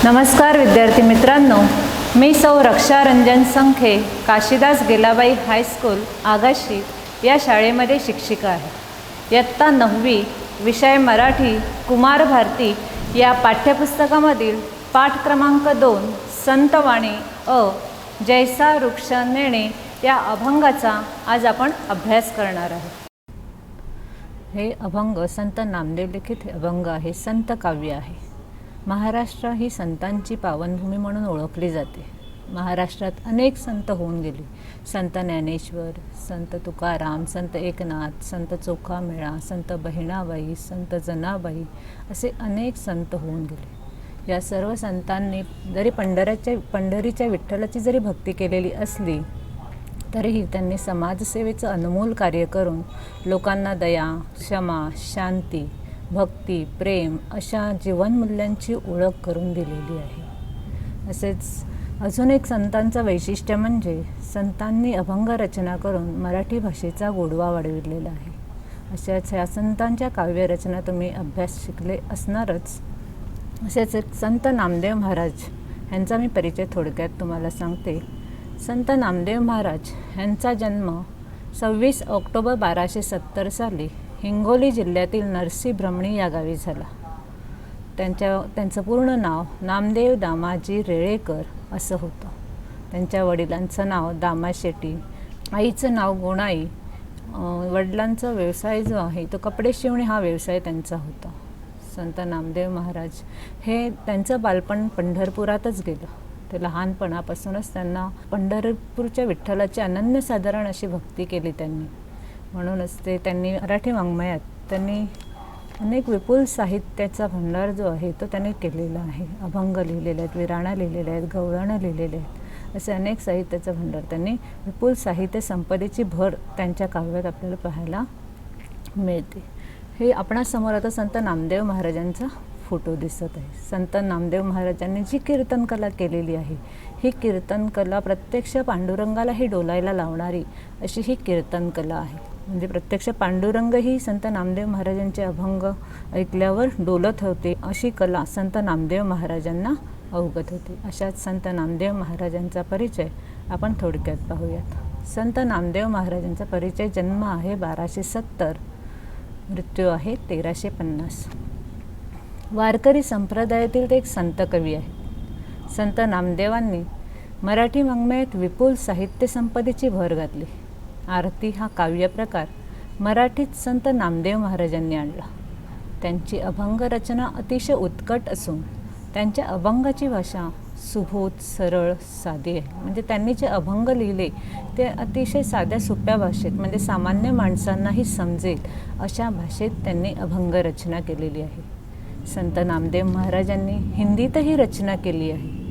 नमस्कार विद्यार्थी मित्रांनो, मी सौ रक्षा रंजन संखे, काशीदास गेलाबाई हायस्कूल आगाशी या शाळेमध्ये शिक्षिका आहे. इयत्ता 9वी, विषय मराठी, कुमार भारती या पाठ्यपुस्तकामधील पाठ क्रमांक 2 संतवाणी अ जैसा वृक्ष नेणे या अभंगाचा आज आपण अभ्यास करणार आहोत. हे अभंग संत नामदेव लिखित हे अभंग आहे. संत काव्य आहे. महाराष्ट्र ही संतांची पावनभूमी म्हणून ओळखली जाते. महाराष्ट्रात अनेक संत होऊन गेले. संत ज्ञानेश्वर, संत तुकाराम, संत एकनाथ, संत चोखामेळा, संत बहिणाबाई, संत जनाबाई असे अनेक संत होऊन गेले. या सर्व संतांनी जरी पंढरीच्या विठ्ठलाची जरी भक्ती केलेली असली तरीही त्यांनी समाजसेवेचं अनमोल कार्य करून लोकांना दया, क्षमा, शांती, भक्ती, प्रेम अशा जीवनमूल्यांची ओळख करून दिलेली आहे. असेच अजून एक संतांचं वैशिष्ट्य म्हणजे संतांनी अभंग रचना करून मराठी भाषेचा गोडवा वाढविलेला आहे. अशाच ह्या संतांच्या काव्यरचना तुम्ही अभ्यास शिकले असणारच. असेच एक संत नामदेव महाराज यांचा मी परिचय थोडक्यात तुम्हाला सांगते. संत नामदेव महाराज यांचा जन्म 26 ऑक्टोबर 1270 साली हिंगोली जिल्ह्यातील नरसी ब्रह्मणी या गावी झाला. त्यांचं पूर्ण नाव नामदेव दामाजी रेळेकर असं होतं. त्यांच्या वडिलांचं नाव दामा शेट्टी, आईचं नाव गोणाई. वडिलांचा व्यवसाय जो आहे तो कपडे शिवणे हा व्यवसाय त्यांचा होता. संत नामदेव महाराज हे त्यांचं बालपण पंढरपुरातच गेलं. ते लहानपणापासूनच त्यांना पंढरपूरच्या विठ्ठलाची अनन्यसाधारण अशी भक्ती केली त्यांनी. म्हणूनच त्यांनी मराठी वाङ्मयात त्यांनी अनेक विपुल साहित्याचा भंडार जो आहे तो त्यांनी केलेला आहे. अभंग लिहिलेले आहेत, विराणा लिहिलेले आहेत, गवळणं लिहिलेले आहेत. असे अनेक साहित्याचा भंडार त्यांनी विपुल साहित्य संपदेची भर त्यांच्या काव्यात आपल्याला पाहायला मिळते. हे आपणासमोर आता संत नामदेव महाराजांचा फोटो दिसत आहे. संत नामदेव महाराजांनी जी कीर्तनकला केलेली आहे ही कीर्तनकला प्रत्यक्ष पांडुरंगालाही डोलायला लावणारी अशी ही कीर्तनकला आहे. म्हणजे प्रत्यक्ष पांडुरंगही संत नामदेव महाराजांचे अभंग ऐकल्यावर डोलत होते अशी कला संत नामदेव महाराजांना अवगत होती. अशाच संत नामदेव महाराजांचा परिचय आपण थोडक्यात पाहूयात. संत नामदेव महाराजांचा परिचय: जन्म आहे 1270, मृत्यू आहे 1350. वारकरी संप्रदायातील ते एक संत कवी आहेत. संत नामदेवांनी मराठी वाङ्मयात विपुल साहित्य संपदेची भर घातली. आरती हा काव्यप्रकार मराठीत संत नामदेव महाराजांनी आणला. त्यांची अभंग रचना अतिशय उत्कट असून त्यांच्या अभंगाची भाषा सुबोध, सरळ, साधी आहे. म्हणजे त्यांनी जे अभंग लिहिले ते अतिशय साध्या सोप्या भाषेत, म्हणजे सामान्य माणसांनाही समजेल अशा भाषेत त्यांनी अभंग रचना केलेली आहे. संत नामदेव महाराजांनी हिंदीतही रचना केली आहे.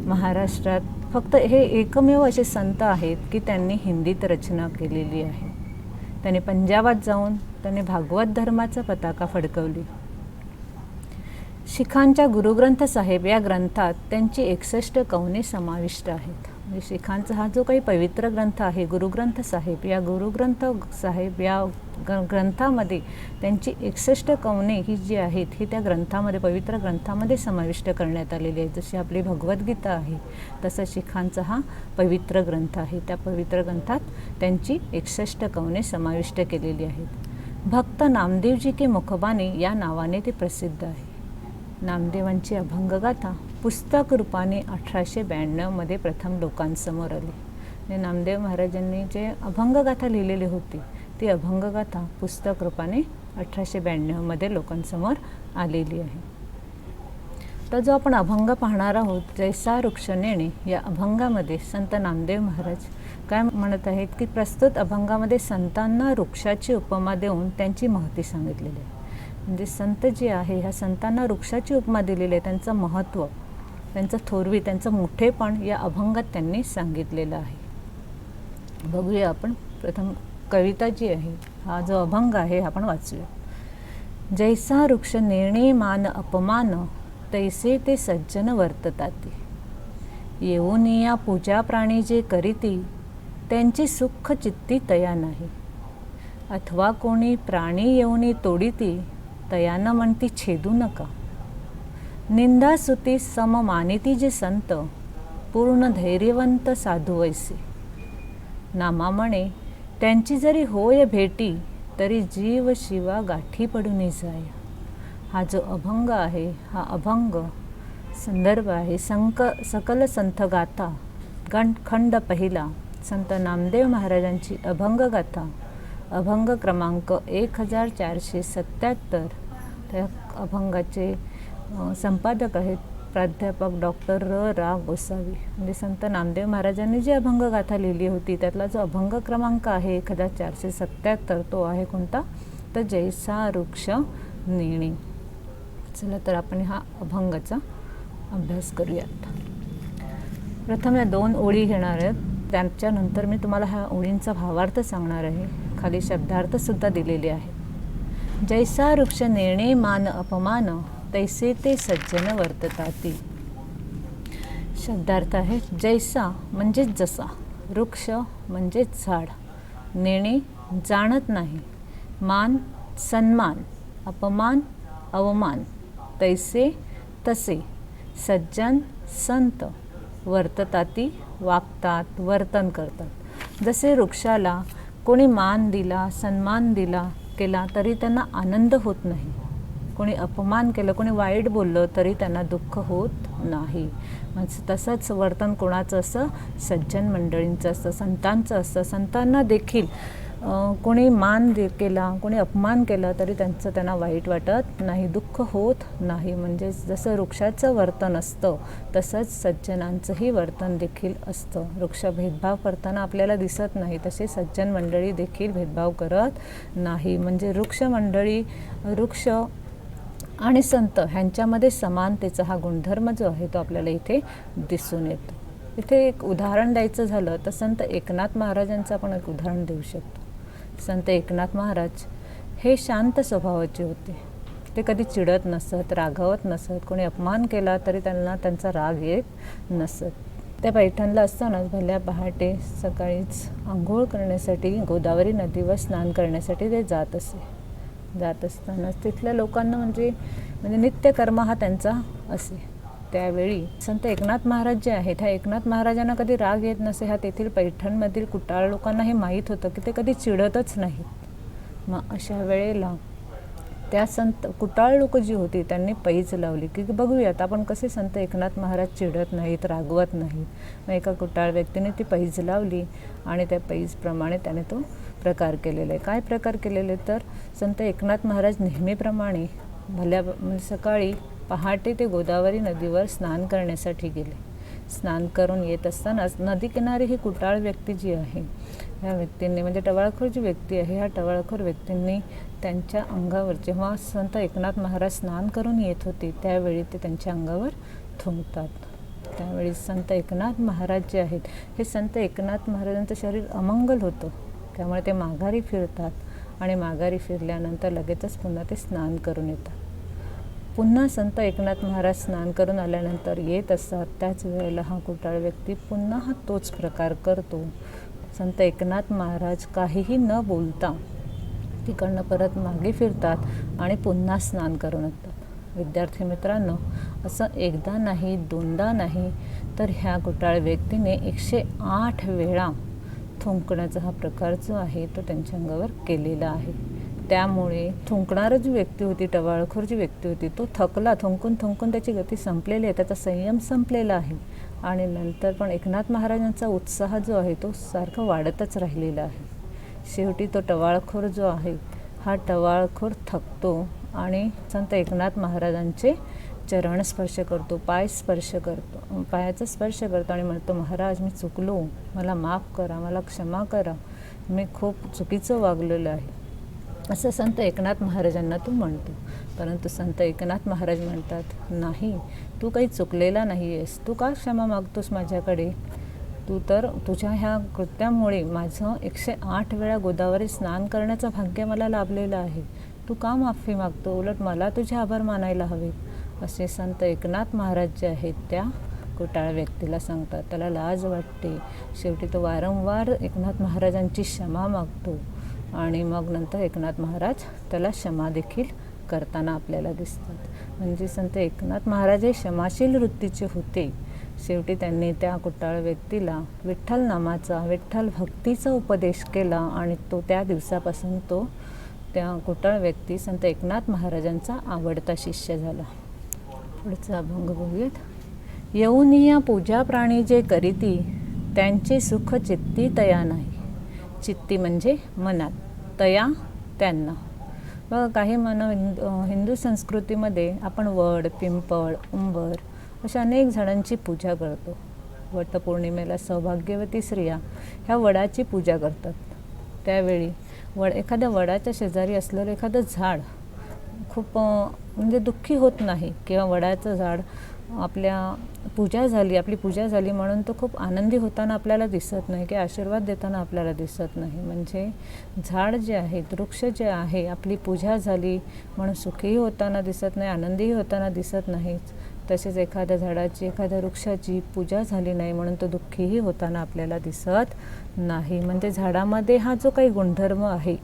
महाराष्ट्रात फक्त हे एकमेव असे संत आहेत की त्यांनी हिंदीत रचना केलेली आहे. त्यांनी पंजाबात जाऊन त्यांनी भागवत धर्माचा पताका फडकवली. शिखांच्या गुरुग्रंथ साहेब या ग्रंथात त्यांची 61 कवने समाविष्ट आहेत. म्हणजे शिखांचा हा जो काही पवित्र ग्रंथ आहे गुरुग्रंथ साहेब, या गुरुग्रंथ साहेब या ग्रंथामध्ये त्यांची 61 कवने ही जी आहेत ही त्या ग्रंथामध्ये, पवित्र ग्रंथामध्ये समाविष्ट करण्यात आलेली आहे. जशी आपली भगवद्गीता आहे तसं शिखांचा हा पवित्र ग्रंथ आहे. त्या पवित्र ग्रंथात त्यांची 61 कवने समाविष्ट केलेली आहेत. भक्त नामदेवजी के मुखबानी या नावाने ती प्रसिद्ध आहे. नामदेवांची अभंगगाथा पुस्तक रूपाने 1892 प्रथम लोकांसमोर आली. नामदेव महाराजांनी जे अभंगगाथा लिहिलेली होती ती अभंगगाथा पुस्तक रूपाने 1892 लोकांसमोर आलेली आहे. तर जो आपण अभंग पाहणार आहोत, जैसा वृक्ष नेणे या अभंगामध्ये संत नामदेव महाराज काय म्हणत आहेत की प्रस्तुत अभंगामध्ये संतांना वृक्षाची उपमा देऊन त्यांची महती सांगितलेली आहे. म्हणजे संत जे आहे ह्या संतांना वृक्षाची उपमा दिलेली आहे. त्यांचं महत्त्व, त्यांचं थोरवी, त्यांचं मोठेपण या अभंगात त्यांनी सांगितलेलं आहे. बघूया आपण प्रथम कविता जी आहे, हा जो अभंग आहे आपण वाचूया. जैसा वृक्ष नेणे मान अपमान, तैसे ते सज्जन वर्तताती. येऊन या पूजा प्राणी जे करीती, त्यांची सुख चित्ती तया नाही. अथवा कोणी प्राणी येऊनी तोडीती, तयानं म्हणती छेदू नका. निंदासुती सम मानिती जे संत, पूर्ण धैर्यवंत साधू वैसे. नामा म्हणे त्यांची जरी होय भेटी, तरी जीव शिवा गाठी पडून जाय. हा जो अभंग आहे, हा अभंग संदर्भ आहे सकल संत गाथा खंड पहिला, संत नामदेव महाराजांची अभंगगाथा, अभंग क्रमांक 1477. त्या अभंगाचे संपादक आहेत प्राध्यापक डॉक्टर रा गोसावी. म्हणजे संत नामदेव महाराजांनी जी अभंगगाथा लिहिली होती त्यातला जो अभंग क्रमांक आहे 1477, तो आहे कोणता? तर जैसा वृक्ष नेणे. चला तर आपण हा अभंगाचा अभ्यास करूयात. प्रथम या 2 ओळी घेणार आहेत, त्याच्यानंतर मी तुम्हाला ह्या ओळींचा भावार्थ सांगणार आहे. खाली शब्दार्थसुद्धा दिलेले आहे. जैसा वृक्ष नेणे मान अपमान, तैसे ते सज्जन वर्तताती. शब्दार्थ आहे जैसा म्हणजे जसा, वृक्ष म्हणजे झाड, नेणे जाणत नाही, मान सन्मान, अपमान अवमान, तैसे तसे, सज्जन संत, वर्तताती वागतात, वर्तन करतात. जसे वृक्षाला कोणी मान दिला, सन्मान केला तरी त्यांना आनंद होत नाही, कोणी अपमान केलं, कोणी वाईट बोललं तरी त्यांना दुःख होत नाही. म्हणजे तसंच वर्तन कोणाचं असतं? सज्जन मंडळींचं असतं, संतांचं असतं. संतांना देखील कोणी मान केला, कोणी अपमान केला तरी त्यांना वाईट वाटत नाही, दुःख होत नाही. म्हणजे जसं वृक्षाचं वर्तन असतं तसंच सज्जनांचंही वर्तन देखील असतं. वृक्ष भेदभाव करताना आपल्याला दिसत नाही, तसे सज्जन मंडळी देखील भेदभाव करत नाही. म्हणजे वृक्ष आणि संत ह्यांच्यामध्ये समानतेचा हा गुणधर्म जो आहे तो आपल्याला इथे दिसून येतो. इथे एक उदाहरण द्यायचं झालं तर संत एकनाथ महाराजांचं आपण एक उदाहरण देऊ शकतो. संत एकनाथ महाराज हे शांत स्वभावाचे होते. ते कधी चिडत नसत, रागावत नसत, कोणी अपमान केला तरी त्यांना त्यांचा राग येत नसत. त्या पैठणला असतानाच भल्या पहाटे सकाळीच आंघोळ करण्यासाठी गोदावरी नदीवर स्नान करण्यासाठी ते जात असतानाच तिथल्या लोकांना म्हणजे नित्यकर्म हा त्यांचा असे. त्यावेळी संत एकनाथ महाराज जे आहेत, ह्या एकनाथ महाराजांना कधी राग येत नसे. ह्या तेथील पैठणमधील कुटाळ लोकांना हे माहीत होतं की ते कधी चिडतच नाहीत. मग अशा वेळेला त्या संत कुटाळ लोक जी होती त्यांनी पैज लावली की बघूयात आपण कसे संत एकनाथ महाराज चिडत नाहीत, रागवत नाहीत. मग एका कुटाळ व्यक्तीने ती पैज लावली आणि त्या पैजप्रमाणे त्याने तो प्रकार केलेला आहे. काय प्रकार केलेले तर संत एकनाथ महाराज नेहमीप्रमाणे सकाळी पहाटे ते गोदावरी नदीवर स्नान करण्यासाठी गेले. स्नान करून येत असतानाच नदीकिनारी ही कुटाळ व्यक्ती जी आहे, ह्या व्यक्तींनी म्हणजे टवाळखोर जी व्यक्ती आहे, ह्या टवाळखोर व्यक्तींनी त्यांच्या अंगावर जेव्हा संत एकनाथ महाराज स्नान करून येत होते त्यावेळी ते त्यांच्या अंगावर थुंकतात. त्यावेळी संत एकनाथ महाराज जे आहेत, हे संत एकनाथ महाराजांचं शरीर अमंगल होतं, त्यामुळे ते माघारी फिरतात आणि माघारी फिरल्यानंतर लगेचच पुन्हा ते स्नान करून येतात. पुन्हा संत एकनाथ महाराज स्नान करून आल्यानंतर येत असतात. त्याच वेळेला हा कुटाळ व्यक्ती पुन्हा हा तोच प्रकार करतो. संत एकनाथ महाराज काहीही न बोलता तिकडनं परत मागे फिरतात आणि पुन्हा स्नान करून येतात. विद्यार्थी मित्रांनो, असं एकदा नाही, दोनदा नाही, तर ह्या कुटाळ व्यक्तीने 108 वेळा थुंकण्याचा हा प्रकार जो आहे तो त्यांच्या अंगावर केलेला आहे. त्यामुळे थुंकणारी जी व्यक्ती होती, टवाळखोर जी व्यक्ती होती, तो थकला. थुंकून त्याची गती संपलेली आहे, त्याचा संयम संपलेला आहे. आणि नंतर पण एकनाथ महाराजांचा उत्साह जो आहे तो सारखा वाढतच राहिलेला आहे. शेवटी तो टवाळखोर जो आहे, हा टवाळखोर थकतो आणि संत एकनाथ महाराजांचे चरण स्पर्श करतो, पायाचा स्पर्श करतो आणि म्हणतो, महाराज मी चुकलो, मला माफ करा, मला क्षमा करा, मी खूप चुकीचं वागलेलं आहे, असं संत एकनाथ महाराजांना तो म्हणतो. परंतु संत एकनाथ महाराज म्हणतात, नाही, तू काही चुकलेला नाही आहेस, तू का क्षमा मागतोस माझ्याकडे? तू तर तुझ्या ह्या कृत्यामुळे माझं 108 वेळा गोदावरी स्नान करण्याचं भाग्य मला लाभलेलं आहे. तू का माफी मागतो? उलट मला तुझे आभार मानायला हवेत, असे संत एकनाथ महाराज जे आहेत त्या कुटाळ व्यक्तीला सांगतात. त्याला लाज वाटते. शेवटी तो वारंवार एकनाथ महाराजांची क्षमा मागतो आणि मग नंतर एकनाथ महाराज त्याला क्षमा देखील करताना आपल्याला दिसतात. म्हणजे संत एकनाथ महाराज हे क्षमाशील वृत्तीचे होते. शेवटी त्यांनी त्या कुटाळ व्यक्तीला विठ्ठल नामाचा, विठ्ठल भक्तीचा उपदेश केला आणि त्या दिवसापासून त्या कुटाळ व्यक्ती संत एकनाथ महाराजांचा आवडता शिष्य झाला. पुढचा अभंग बघूयात. येऊनिया पूजा प्राणी जे करीती, त्यांचे सुख चित्ती तया नाही. चित्ती म्हणजे मनात, तया त्यांना. बघा, काही हिंदू संस्कृतीमध्ये आपण वड, पिंपळ, उंबर अशा अनेक झाडांची पूजा करतो. वटपौर्णिमेला सौभाग्यवती स्त्रिया ह्या वडाची पूजा करतात. त्यावेळी एखाद्या वडाच्या शेजारी असलेलं एखादं झाड खूप म्हणजे दुःखी होत नाही, किंवा वडाचं झाड आपली पूजा झाली म्हणून तो खूप आनंदी होताना आपल्याला दिसत नाही, की आशीर्वाद देताना आपल्याला दिसत नाही. म्हणजे झाड जे आहे, वृक्ष जे आहे, आपली पूजा झाली म्हणून सुखीही होताना दिसत नाही, आनंदीही होताना दिसत नाहीच. तसेच एखाद्या झाडाची, एखाद्या वृक्षाची पूजा झाली नाही म्हणून तो दुःखीही होताना आपल्याला दिसत नाही. म्हणजे झाडामध्ये हा जो काही गुणधर्म आहे,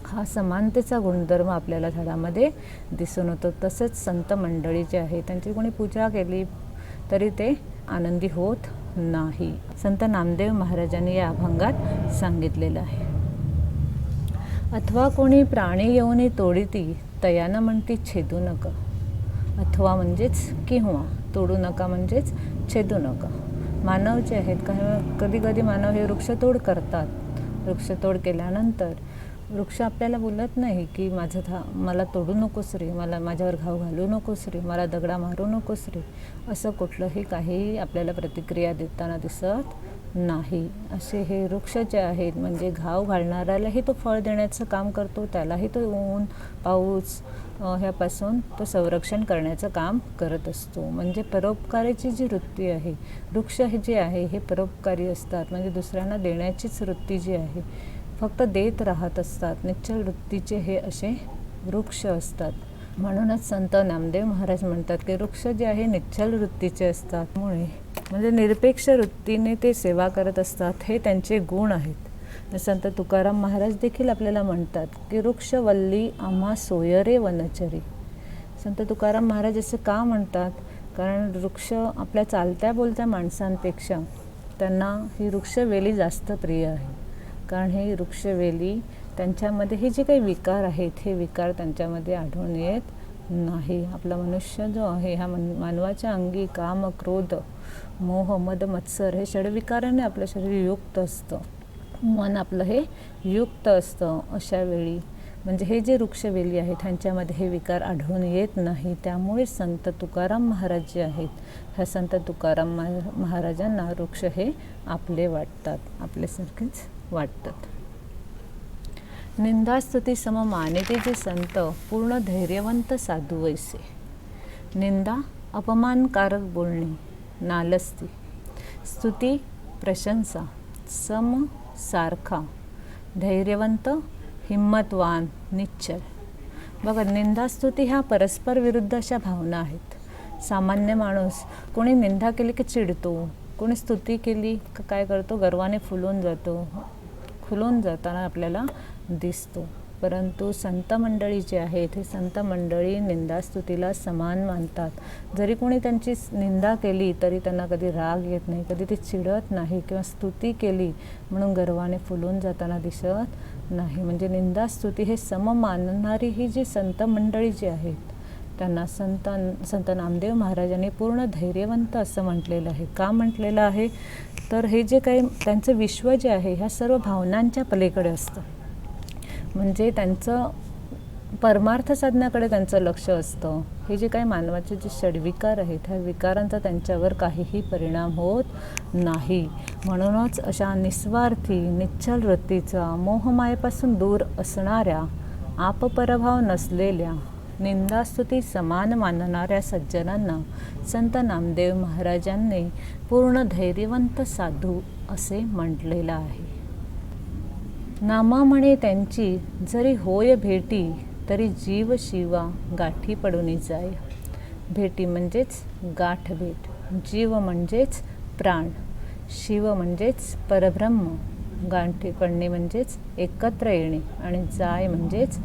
हा समानतेचा गुणधर्म आपल्याला झाडामध्ये दिसून होतो. तसंच संत मंडळी जे आहे, त्यांची कोणी पूजा केली तरी ते आनंदी होत नाही. संत नामदेव महाराजांनी या अभंगात सांगितलेलं आहे. अथवा कोणी प्राणी येऊनी तोडीती, तयानं म्हणती छेदू नका. अथवा म्हणजेच किंवा, तोडू नका म्हणजेच छेदू नका. मानव जे आहेत, कधी कधी मानव हे वृक्षतोड करतात. वृक्षतोड केल्यानंतर वृक्ष आपल्याला बोलत नाही की मला तोडू नकोस रे, मला माझ्यावर घाव घालू नकोस रे, मला दगडा मारू नकोस रे, असं कुठलंही काही आपल्याला प्रतिक्रिया देताना दिसत नाही. असे हे वृक्ष जे आहेत, म्हणजे घाव घालणाऱ्यालाही तो फळ देण्याचं काम करतो, त्यालाही तो ऊन, पाऊस ह्यापासून तो संरक्षण करण्याचं काम करत असतो. म्हणजे परोपकाराची जी वृत्ती आहे, वृक्ष हे जे आहे हे परोपकारी असतात. म्हणजे दुसऱ्यांना देण्याचीच वृत्ती जी आहे, फक्त देत राहत असतात. निश्चल वृत्तीचे हे असे वृक्ष असतात. म्हणूनच संत नामदेव महाराज म्हणतात की वृक्ष जे आहे निश्चल वृत्तीचे असतात. त्यामुळे म्हणजे निरपेक्ष वृत्तीने ते सेवा करत असतात, हे त्यांचे गुण आहेत. संत तुकाराम महाराज देखील आपल्याला म्हणतात की वृक्ष वल्ली आम्हा सोयरे वनचरी. संत तुकाराम महाराज असे का म्हणतात? कारण वृक्ष आपल्या चालत्या बोलत्या माणसांपेक्षा त्यांना ही वृक्षवेली जास्त प्रिय आहे. कारण हे वृक्षवेली, त्यांच्यामध्ये हे जे काही विकार आहेत, हे विकार त्यांच्यामध्ये आढळून येत नाही. आपला मनुष्य जो आहे, हा मानवाच्या अंगी काम, क्रोध, मोह, मद, मत्सर हे षडविकाराने आपलं शरीर युक्त असतं. मन आपलं हे युक्त असतं. अशा वेळी म्हणजे हे जे वृक्षवेली आहेत, ह्यांच्यामध्ये हे विकार आढळून येत नाही. त्यामुळे संत तुकाराम महाराज जे आहेत, ह्या संत तुकाराम महाराजांना वृक्ष हे आपले वाटतात, आपल्यासारखेच वाटतात. निंदास्तुती सम मानिते जे संत, पूर्ण धैर्यवंत साधू वैसे. निंदा अपमानकारक बोलणे नालस्ती, स्तुती प्रशंसा, सम सारखा, धैर्यवंत हिम्मतवान, निश्चल. बघा, निंदास्तुती ह्या परस्पर विरुद्ध अशा भावना आहेत. सामान्य माणूस कोणी निंदा केली की चिडतो, कोणी स्तुती केली की काय करतो, गर्वाने खुलून जाताना आपल्याला दिसतो. परंतु संत मंडळी जे आहेत, हे संत मंडळी निंदास्तुतीला समान मानतात. जरी कोणी त्यांची निंदा केली तरी त्यांना कधी राग येत नाही, कधी ते चिडत नाही, किंवा स्तुती केली म्हणून गर्वाने फुलून जाताना दिसत नाही. म्हणजे निंदास्तुती हे सम मानणारी ही जी संत मंडळी जी आहेत, त्यांना संत नामदेव महाराजांनी पूर्ण धैर्यवंत असं म्हटलेलं आहे. का म्हटलेलं आहे? तर हे जे काही त्यांचं विश्व जे आहे, ह्या सर्व भावनांच्या पलीकडे असतं. म्हणजे त्यांचं परमार्थ साधण्याकडे त्यांचं लक्ष असतं. हे जे काही मानवाचे जे षडविकार आहेत, ह्या विकारांचा त्यांच्यावर काहीही परिणाम होत नाही. म्हणूनच अशा निस्वार्थी, निश्चल वृत्तीचा, मोहमायेपासून दूर असणाऱ्या, आपपरभाव नसलेल्या, निंदास्तुती समान मानणाऱ्या सज्जनांना संत नामदेव महाराजांनी पूर्ण धैर्यवंत साधू असे म्हटलेलं आहे. नामा म्हणे त्यांची जरी होय भेटी, तरी जीव शिवा गाठी पडून जाय. भेटी म्हणजेच गाठ भेट, जीव म्हणजेच प्राण, शिव म्हणजेच परब्रह्म, गाठी पडणे म्हणजेच एकत्र येणे, आणि जाय म्हणजेच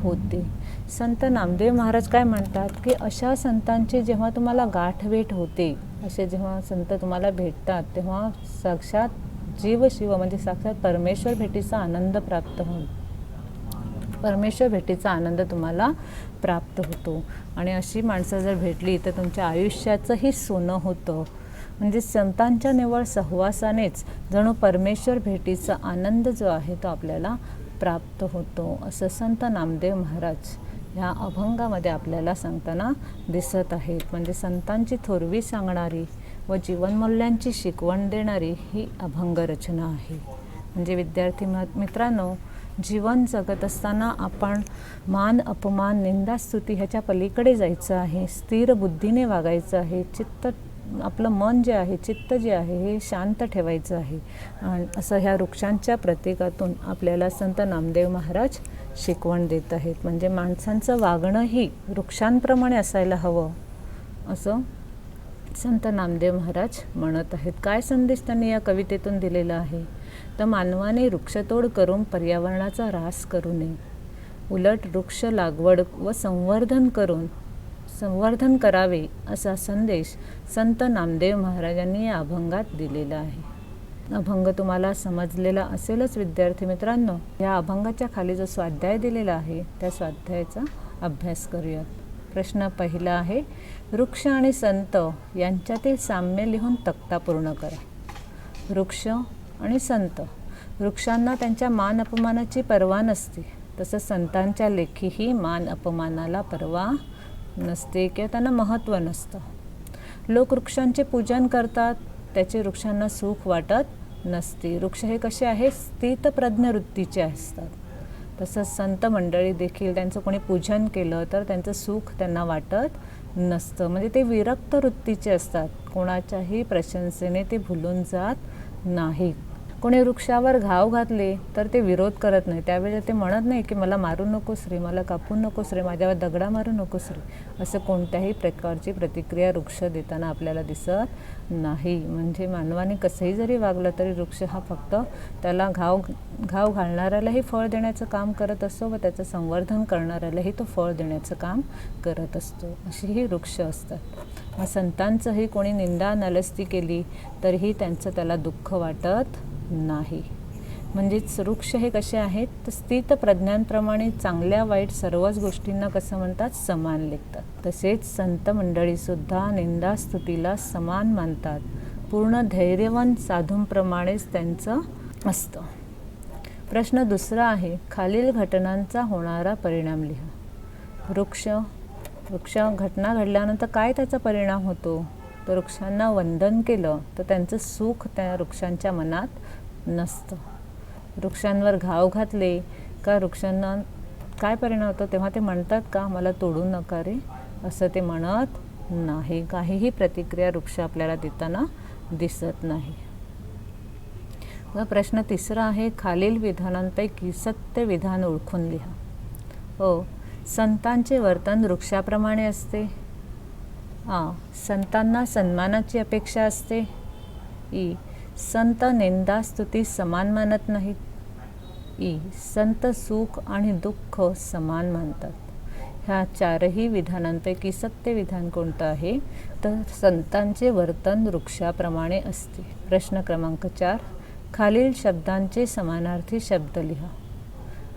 होते. संत नामदेव महाराज काय म्हणतात की अशा संतांची जेव्हा तुम्हाला गाठभेट होते, असे जेव्हा संत तुम्हाला भेटतात, तेव्हा साक्षात जीव शिव म्हणजे साक्षात परमेश्वर भेटीचा आनंद प्राप्त होईल. परमेश्वर भेटीचा आनंद तुम्हाला प्राप्त होतो. आणि अशी माणसं जर भेटली तर तुमच्या आयुष्याचंही सोनं होतं. म्हणजे संतांच्या निव्वळ सहवासानेच जणू परमेश्वर भेटीचा आनंद जो आहे तो आपल्याला प्राप्त होतो, असं संत नामदेव महाराज ह्या अभंगामध्ये आपल्याला सांगताना दिसत आहेत. म्हणजे संतांची थोरवी सांगणारी व जीवनमूल्यांची शिकवण देणारी ही अभंग रचना आहे. म्हणजे विद्यार्थी मित्रांनो, जीवन जगत असताना आपण मान अपमान निंदा स्तुती ह्याच्या पलीकडे जायचं आहे. स्थिर बुद्धीने वागायचं आहे. आपलं मन जे आहे, चित्त जे आहे हे शांत ठेवायचं आहे. आणि असं ह्या वृक्षांच्या प्रतीकातून आपल्याला संत नामदेव महाराज शिकवण देत आहेत. म्हणजे माणसांचं वागणंही वृक्षांप्रमाणे असायला हवं, असं संत नामदेव महाराज म्हणत आहेत. काय संदेश त्यांनी या कवितेतून दिलेला आहे तर मानवाने वृक्षतोड करून पर्यावरणाचा ऱ्हास करू नये, उलट वृक्ष लागवड व संवर्धन करावे असा संदेश संत नामदेव महाराजांनी या अभंगात दिलेला आहे. अभंग तुम्हाला समजलेला असेलच विद्यार्थी मित्रांनो. या अभंगाच्या खाली जो स्वाध्याय दिलेला आहे त्या स्वाध्यायाचा अभ्यास करूयात. प्रश्न पहिला आहे, वृक्ष आणि संत यांच्यातील साम्य लिहून तक्ता पूर्ण करा. वृक्ष आणि संत, वृक्षांना त्यांच्या मान अपमानाची पर्वा नसते, तसं संतांच्या लेखीही मान अपमानाला पर्वा नसते किंवा त्यांना महत्त्व नसतं. लोक वृक्षांचे पूजन करतात, त्याचे वृक्षांना सुख वाटत नसते. वृक्ष हे कसे आहे, स्थितप्रज्ञ वृत्तीचे असतात. तसंच संत मंडळी देखील त्यांचं कोणी पूजन केलं तर त्यांचं सुख त्यांना वाटत नसतं. म्हणजे ते विरक्त वृत्तीचे असतात. कोणाच्याही प्रशंसेने ते भुलून जात नाहीत. कोणी वृक्षावर घाव घातले तर ते विरोध करत नाही. त्यावेळी ते म्हणत नाही की मला मारू नकोस रे, मला कापू नकोस रे, माझ्यावर दगडा मारू नकोस रे, असं कोणत्याही प्रकारची प्रतिक्रिया वृक्ष देताना आपल्याला दिसत नाही. म्हणजे मानवाने कसंही जरी वागलं तरी वृक्ष हा फक्त त्याला घाव घालणाऱ्यालाही फळ देण्याचं काम करत असतो व त्याचं संवर्धन करणाऱ्यालाही तो फळ देण्याचं काम करत असतो. अशीही वृक्ष असतात. मग संतांचंही कोणी निंदा नालस्ती केली तरीही त्यांचं त्याला दुःख वाटत नाही. म्हणजेच वृक्ष हे कसे आहेत तर स्थित प्रज्ञांप्रमाणे चांगल्या वाईट सर्वच गोष्टींना कसं म्हणतात, समान लेखतात. तसेच संत मंडळीसुद्धा निंदा स्तुतीला समान मानतात. पूर्ण धैर्यवान साधूंप्रमाणेच त्यांचं असतं. प्रश्न दुसरा आहे, खालील घटनांचा होणारा परिणाम लिहा. वृक्ष घटना घडल्यानंतर काय त्याचा परिणाम होतो तर वृक्षांना वंदन केलं तर त्यांचं सुख त्या वृक्षांच्या मनात नसतं. वृक्षांवर घाव घातले का वृक्षांना काय परिणाम होतो, तेव्हा ते म्हणतात का मला तोडू नका रे, असं ते म्हणत नाही. काहीही प्रतिक्रिया वृक्ष आपल्याला देताना दिसत नाही. व प्रश्न तिसरा आहे, खालील विधानांपैकी सत्य विधान ओळखून लिहा. हो, संतांचे वर्तन वृक्षाप्रमाणे असते. संतांना सन्मानाची अपेक्षा असते. संत निंदा स्तुती समान मानत नाहीत. संत सुख आणि दुःख समान मानतात. ह्या चारही विधानांपैकी सत्य विधान कोणतं आहे तर संतांचे वर्तन वृक्षाप्रमाणे असते. प्रश्न क्रमांक 4, खालील शब्दांचे समानार्थी शब्द लिहा.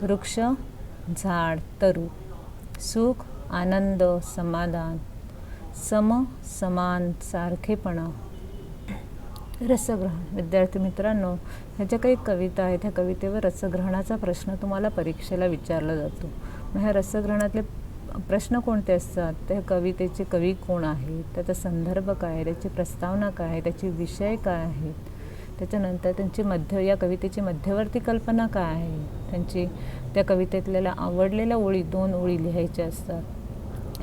वृक्ष, झाड, तरू. सुख, आनंद, समाधान. समान, सारखेपणा. रसग्रहण. विद्यार्थी मित्रांनो, ह्या ज्या काही कविता आहेत ह्या कवितेवर रसग्रहणाचा प्रश्न तुम्हाला परीक्षेला विचारला जातो. मग ह्या रसग्रहणातले प्रश्न कोणते असतात, त्या कवितेचे कवी कोण आहेत, त्याचा संदर्भ काय, त्याची प्रस्तावना काय, त्याचे विषय काय आहेत, त्याच्यानंतर या कवितेची मध्यवर्ती कल्पना काय आहे, त्या कवितेतल्या आवडलेल्या ओळी 2 ओळी लिहायच्या असतात.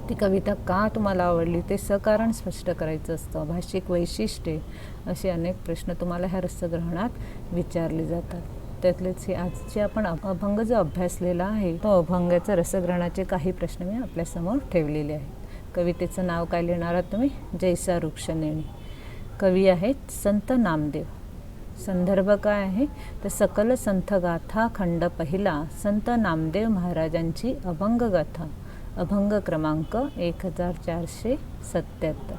ती कविता का तुम्हाला आवडली ते सकारण स्पष्ट करायचं असतं. भाषिक वैशिष्ट्ये, असे अनेक प्रश्न तुम्हाला ह्या रसग्रहणात विचारले जातात. त्यातलेच हे आजचे आपण अभंग जो अभ्यासलेला आहे तो अभंगाच्या रसग्रहणाचे काही प्रश्न मी आपल्यासमोर ठेवलेले आहेत. कवितेचं नाव काय लिहिणार आहात तुम्ही, जैसा वृक्ष नेणी. कवी आहेत संत नामदेव. संदर्भ काय आहे तर सकल संथ गाथा खंड पहिला संत नामदेव महाराजांची अभंग गाथा, अभंग क्रमांक 1477.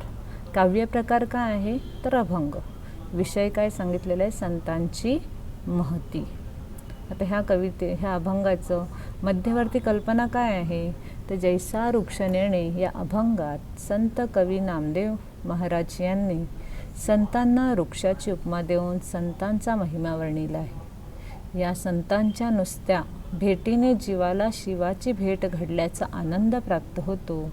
काव्यप्रकार काय आहे तर अभंग. विषय काय सांगितलेला आहे संतांची महती. आता ह्या अभंगाचं मध्यवर्ती कल्पना काय आहे तर जैसा वृक्ष नेणे या अभंगात संत कवी नामदेव महाराज यांनी संतांना वृक्षाची उपमा देऊन संतांचा महिमा वर्णिला आहे. या संतांच्या नुसत्या भेटीने जीवाला शिवाची भेट घडल्याचा आनंद प्राप्त होतो.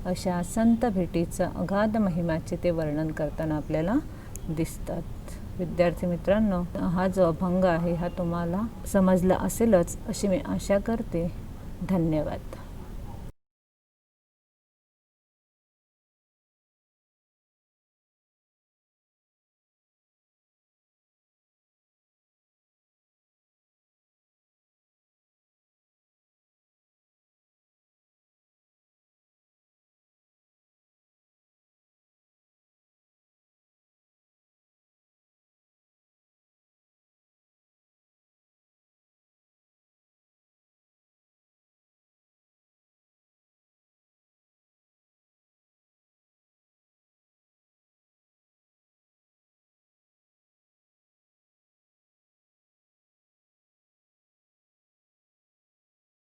अशा संत भेटीचा अगाध महिम्याचे ते वर्णन करताना आपल्याला दिसतात. विद्यार्थी मित्रांनो, हा जो अभंग आहे हा तुम्हाला समजला असेलच अशी मी आशा करते. धन्यवाद.